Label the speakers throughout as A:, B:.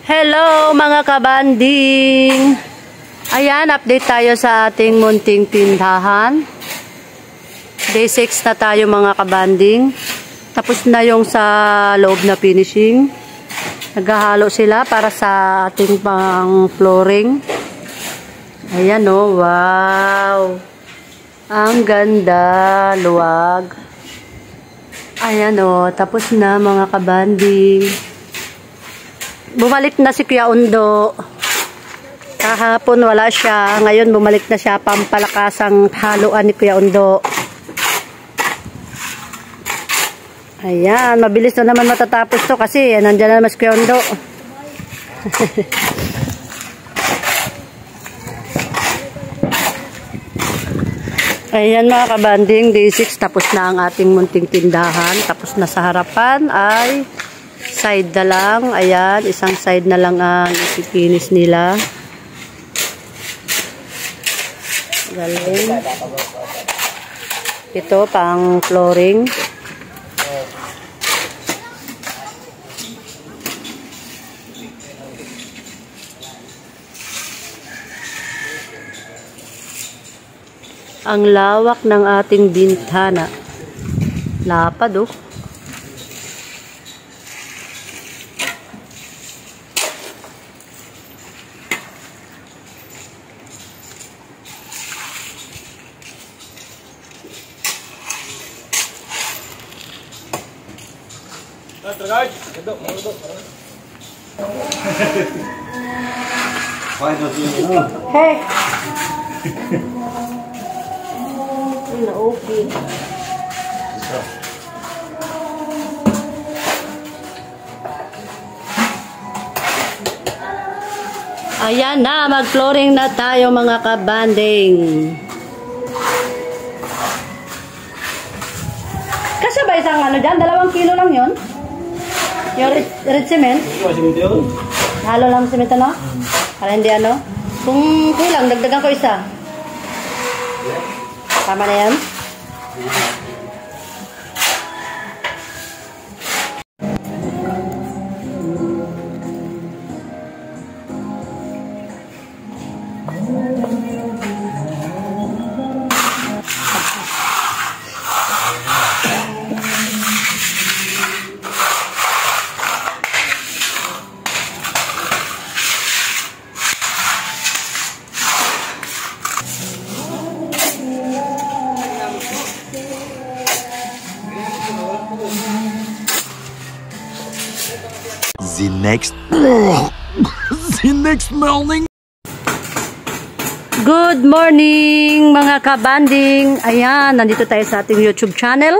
A: Hello mga kabanding! Ayan, update tayo sa ating munting tindahan. Day 6 na tayo mga kabanding. Tapos na yung sa loob na finishing. Naghahalo sila para sa ating pang flooring. Ayan o, wow! Ang ganda, luwag. Ayan o, tapos na mga kabanding. Bumalik na si Kuya Undo. Kahapon wala siya. Ngayon bumalik na siya. Pampalakasang haluan ni Kuya Undo. Ayan. Mabilis na naman matatapos to kasi nandyan na naman si Kuya Undo. Ayan mga kabanding. Day 6. Tapos na ang ating munting tindahan. Tapos na sa harapan ay side na lang. Ayan, isang side na lang ang isikinis nila. Galing. Ito pang flooring. Ang lawak ng ating bintana. Lapad oh. Hey. Okay. Ayan na, mag-flooring na tayo mga kabanding. Kasi ba isang ano dyan? 2 kilo lang yun? Yung red cement? Halo lang cement ano? Para hindi ano? Kung kulang, dagdagan ko isa. Tama na yan?
B: The next morning.
A: Good morning mga kabanding. Ayan, nandito tayo sa ating YouTube channel.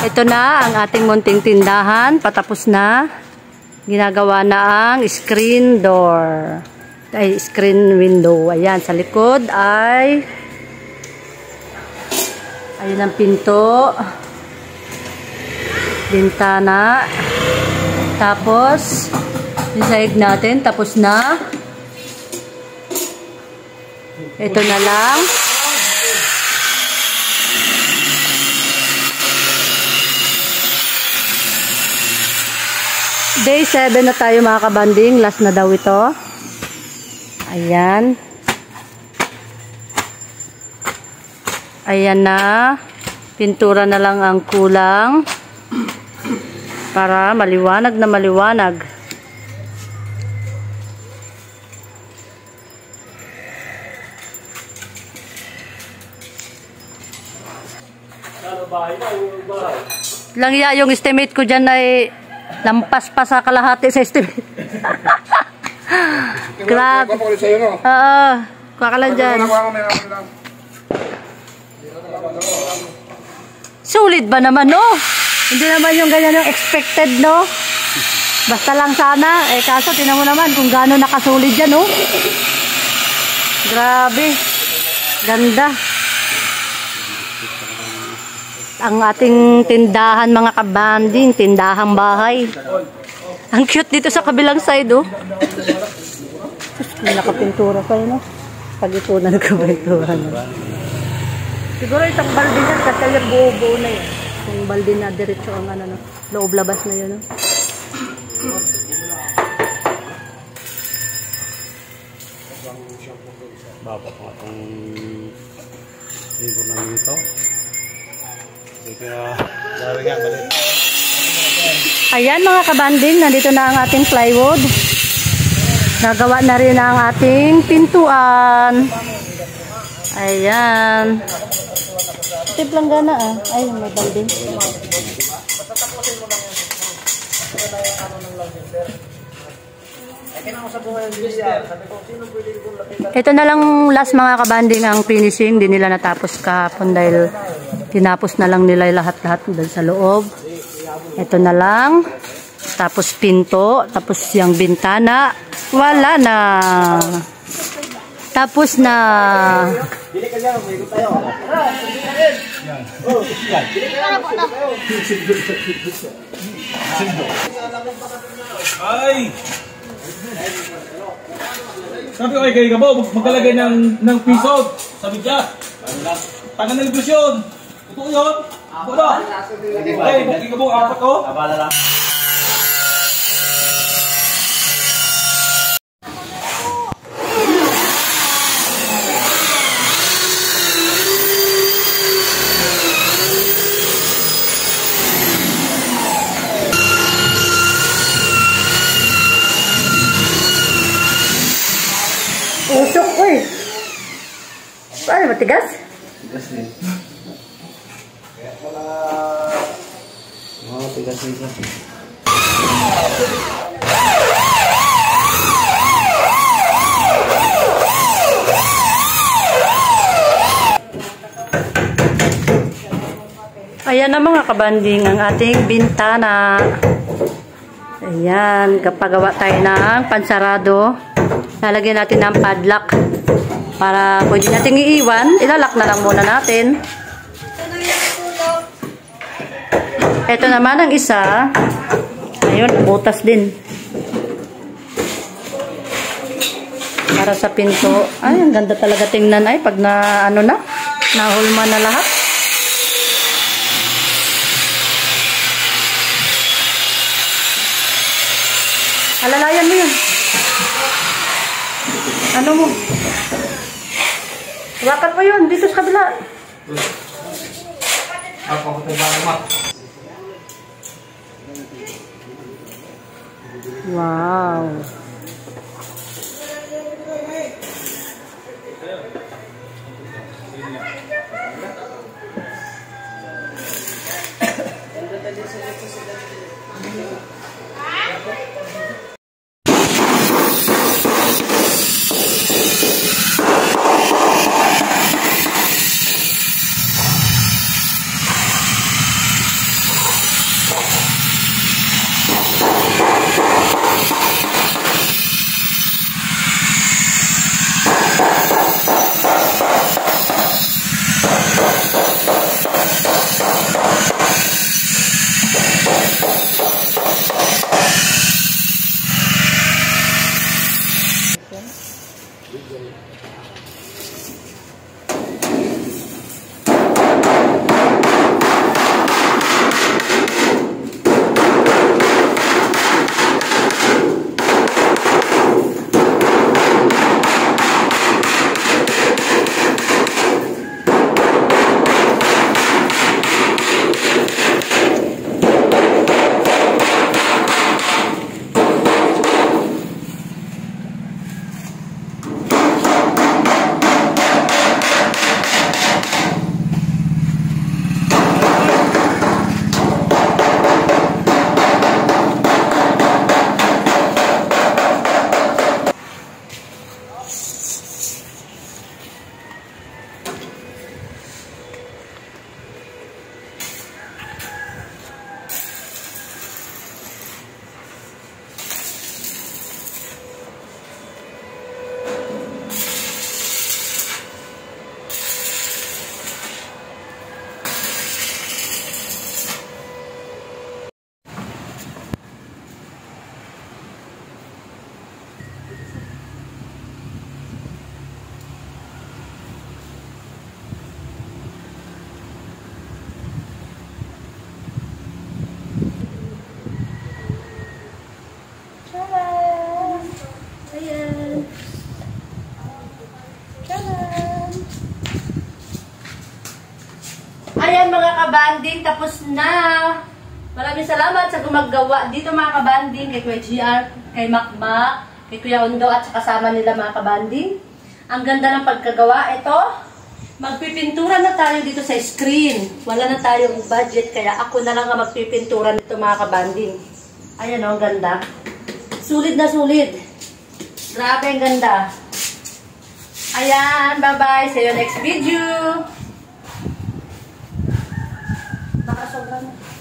A: Ito na ang ating munting tindahan. Patapos na. Ginagawa na ang screen door. Ay, screen window. Ayan, sa likod ay ayun ang pinto. Bintana. Tapos yung sahig natin tapos na. Ito na lang. Day 7 na tayo mga kabanding. Last na daw ito. Ayan. Ayan na. Pintura na lang ang kulang. Para maliwanag na maliwanag. Lang ya, yung estimate ko dyan ay lampas pa sa kalahati sa estimate. Grabe. Oo. Kakalan dyan. Sulit ba naman, no? Hindi naman yung ganyan yung expected, no? Basta lang sana. Kaso, tinan mo naman kung gaano nakasulit dyan, no? Grabe. Ganda. Ang ating tindahan mga kabanding, tindahang bahay. Ang cute dito sa kabilang side, oh. May nakapintura pa yun, oh. Pag ito na nakapintura na. Siguro isang balde yan, kasi yung buo-buo na yun. Yung balde na diretso ang ano, no? Loob-labas na yun, no?
C: Bapak ko itong libur namin ito. Kaya, dami nga, balik.
A: Ayan mga kabanding, nandito na ang ating plywood. Nagawa na rin ang ating pintuan. Ayan. Tiplang gana ah. Ay, may balding. Ito na lang last mga kabanding ang finishing. Di nila natapos kahapon dahil tinapos na lang nila lahat-lahat doon sa loob. Ito na lang. Tapos pinto. Tapos yung bintana. Wala na. Tapos na.
D: Ay! Sabi ko kay Gabo, magkalagay ng piso. Sabi niya, taga negosyon. Ito yun. Ito. Ay, kay Gabo, apat ko. Abala lang.
A: Usok ko eh. Paano matigas?
C: Tigas din. Oo, tigas din siya.
A: Ayan na mga kabanding ang ating bintana. Ayan, kapagawa tayo ng pansarado. Lalagyan natin ng padlock para pwede natin iiwan. Ilalak na lang muna natin. Ito naman ang isa. Ayun, butas din. Para sa pinto. Ay, ang ganda talaga tingnan ay pag na ano na, nahulma na lahat. Alalayan mo yun. Ano mo? Hawakan mo yun, dito sa kabila. Wow. mga kabanding, tapos na. Maraming salamat sa gumagawa dito mga kabanding, kay Kuya GR, kay Makmak, kay Kuya Ondo at sa kasama nila mga kabanding. Ang ganda ng pagkagawa. Ito, magpipintura na tayo dito sa screen. Wala na tayong budget, kaya ako na lang ang magpipintura nito mga kabanding. Ayan o, ang ganda. Sulit na sulit. Grabe, ang ganda. Ayan, bye-bye. See you next video. Nakasobra na.